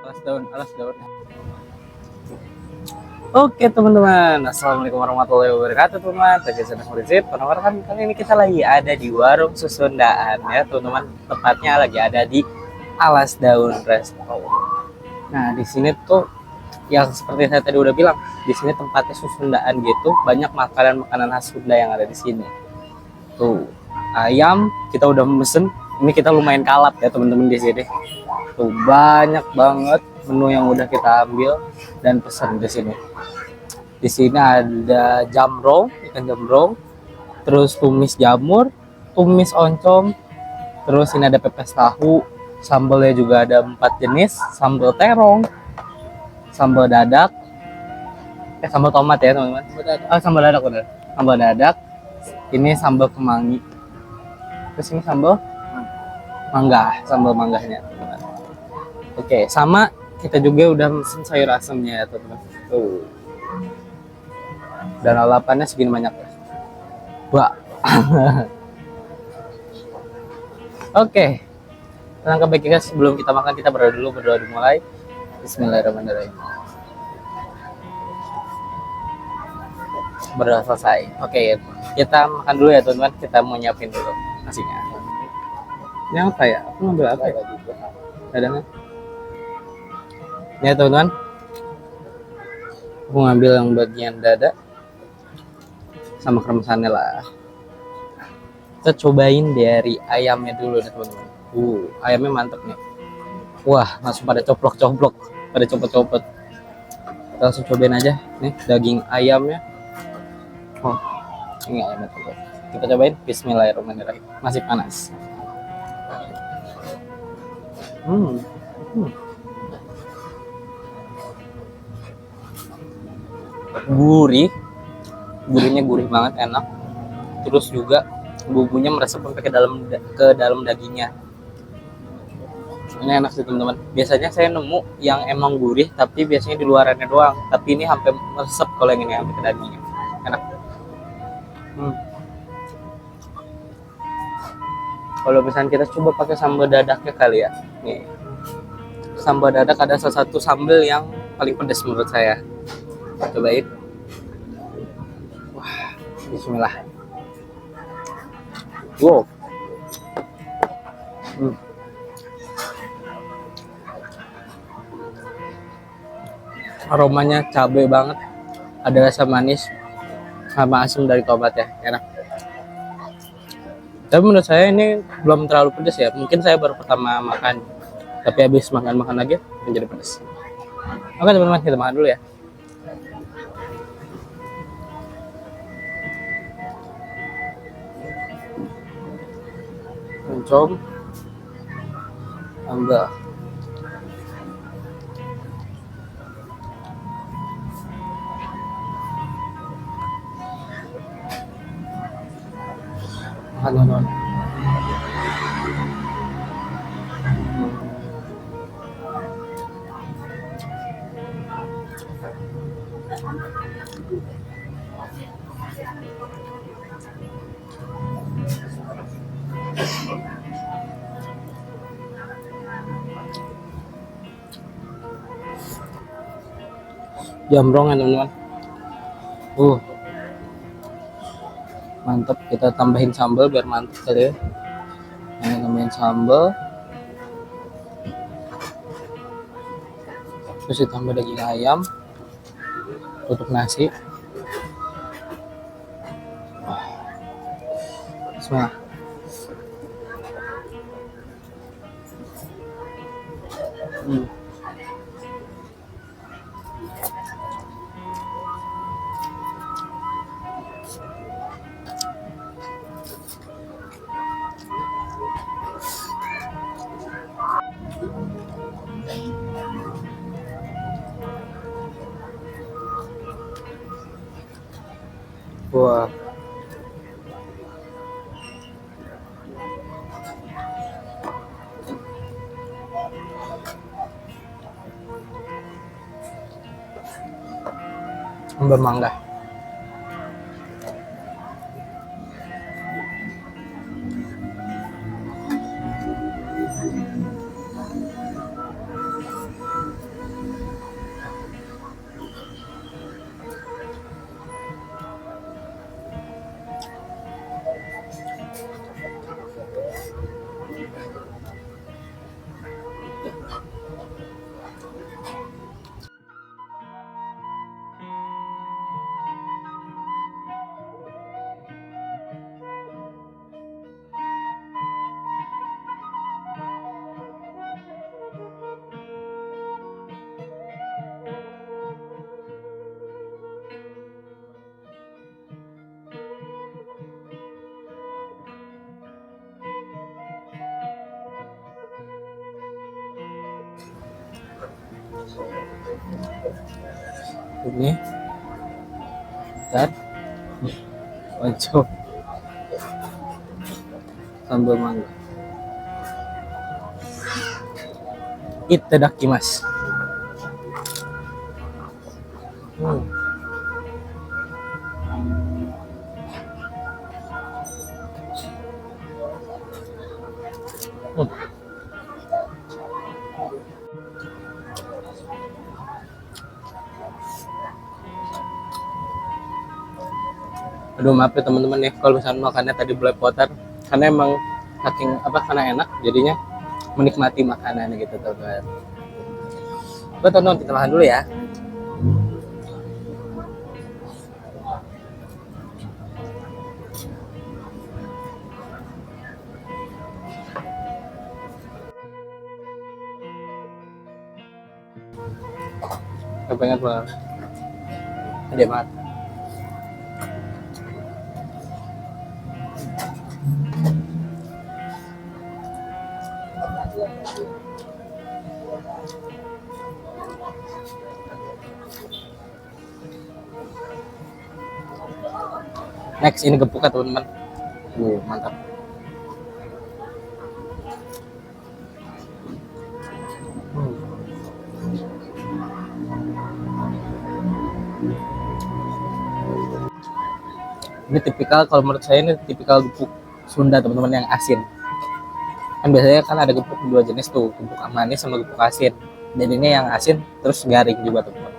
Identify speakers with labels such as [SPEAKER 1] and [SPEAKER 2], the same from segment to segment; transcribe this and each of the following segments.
[SPEAKER 1] alas daun. Oke teman-teman, assalamualaikum warahmatullahi wabarakatuh teman-teman. Tadi saya Murizid, penawarkan kali ini kita lagi ada di warung Susundaan ya teman-teman. Tepatnya lagi ada di Alas Daun Resto. Nah di sini tuh yang seperti saya tadi udah bilang, di sini tempatnya Susundaan gitu, banyak makanan-makanan khas Sunda yang ada di sini. Tuh ayam kita udah mesen, ini kita lumayan kalap ya teman-teman di sini. Tuh banyak banget menu yang udah kita ambil dan pesan di sini. Di sini ada jamrong, ikan jamrong, terus tumis jamur, tumis oncom, terus ini ada pepes tahu, sambalnya juga ada 4 jenis, sambal terong, sambal dadak, sambal tomat ya teman-teman. Sambal dadak bener, sambal dadak. Ini sambal kemangi, terus ini sambal mangga, sambal mangganya teman-teman. Oke, sama kita juga udah mesen sayur asemnya ya teman-teman. Tuh. Dan lalapannya segini banyak ya. Wah. Oke. Langkah baiknya sebelum kita makan kita berdoa dimulai. Bismillahirrahmanirrahim. Berdoa selesai. Oke, kita makan dulu ya teman-teman. Kita mau nyiapin dulu nasinya. Ini apa ya? Aku ngambil apa ya? Dadangnya. Ini ya teman-teman. Aku ngambil yang bagian dada sama kremesannya lah. Kita cobain dari ayamnya dulu nih teman-teman. Ayamnya mantep nih. Wah, langsung pada coplok-coplok, pada copot-copot. Kita langsung cobain aja nih daging ayamnya. Oh, ini ayamnya tuh. Kita cobain. Bismillahirrahmanirrahim. Masih panas. Gurihnya gurih banget, enak. Terus juga bumbunya meresap sampai ke dalam dagingnya. Ini enak sih teman-teman. Biasanya saya nemu yang emang gurih tapi biasanya di luarannya doang, tapi ini sampai meresap kalau yang ini sampai ke dagingnya. Enak. Kalau misalnya kita coba pakai sambal dadaknya kali ya. Nih. Sambal dadak ada salah satu sambal yang paling pedas menurut saya. Cobain. Wah, bismillah. Wow. Aromanya cabai banget. Ada rasa manis sama asam dari tomat ya. Enak. Tapi menurut saya ini belum terlalu pedas ya. Mungkin saya baru pertama makan. Tapi habis makan lagi menjadi pedas. Oke teman-teman, kita makan dulu ya. Oncom, tambah makan teman-teman. Jamrong ya teman-teman. Mantap, kita tambahin sambal biar mantap kali ya. Ini tambahin sambal. Terus ditambah daging ayam. Tutup nasi. Bismillah. Wah. Bermangga. Ini dan oncom sambal mangga. Itadakimasu. Hmm. Hmm. Aduh maaf ya teman-teman ya kalau misalnya makannya tadi belepotan karena emang saking apa karena enak jadinya menikmati makanan gitu teman-teman. Oke teman-teman kita makan dulu ya. Kepengen banget. Ada banget. Next ini gepuk ya teman-teman. Mantap. Ini tipikal kalau menurut saya ini tipikal gepuk Sunda teman-teman yang asin. Kan biasanya kan ada gepuk dua jenis tuh, gepuk manis sama gepuk asin. Dan ini yang asin terus garing juga teman-teman.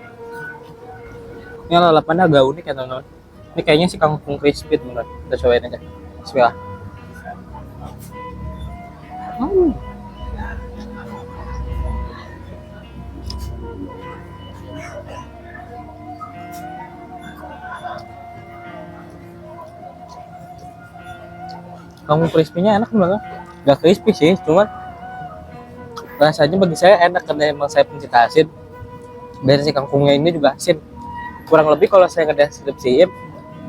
[SPEAKER 1] Ini lalapannya agak unik ya teman-teman. Ini kayaknya si kangkung crispy teman-teman. Kita cobain aja. Bismillah. Kangkung crispy-nya enak banget. Gak crispy sih, cuman rasanya bagi saya enak karena emang saya pencinta asin. Dan si kangkungnya ini juga asin. Kurang lebih kalau saya ngedeskripsiin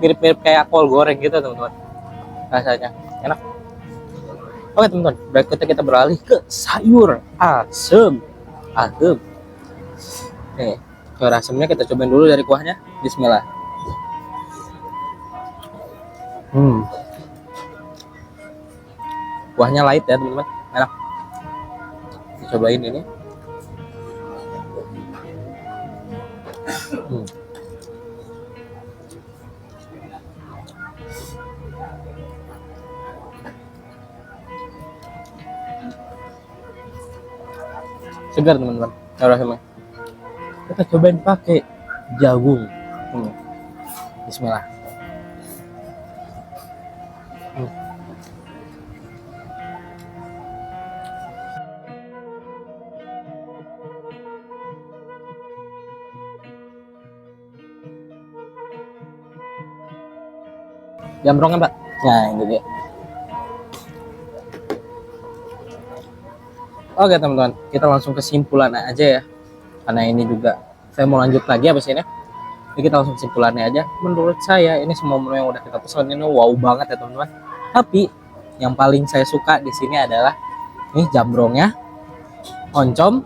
[SPEAKER 1] mirip-mirip kayak kol goreng gitu teman-teman. Rasanya enak. Oke teman-teman, berikutnya kita beralih ke sayur asem. Asem. Nih, sayur asemnya kita cobain dulu dari kuahnya. Bismillah. Kuahnya light ya teman-teman, enak. Cobain ini. Segar teman-teman. Kita cobain pakai jagung. Bismillah. Jambrongnya Pak. Nah ini dia. Oke teman-teman, kita langsung kesimpulan aja ya. Karena ini juga saya mau lanjut lagi habis ini. Jadi kita langsung kesimpulannya aja. Menurut saya ini semua menu yang udah kita pesan ini wow banget ya teman-teman. Tapi yang paling saya suka di sini adalah nih jambrongnya, oncom,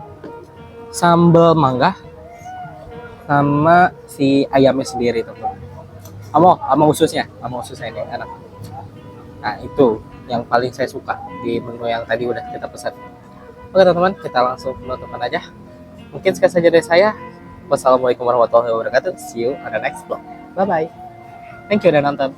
[SPEAKER 1] sambal mangga, sama si ayamnya sendiri teman-teman. Sama ususnya ini enak. Nah itu yang paling saya suka di menu yang tadi udah kita pesan. Oke teman-teman, kita langsung penutupan aja. Mungkin sekian saja dari saya. Wassalamualaikum warahmatullahi wabarakatuh. See you on the next vlog. Bye bye. Thank you udah nonton.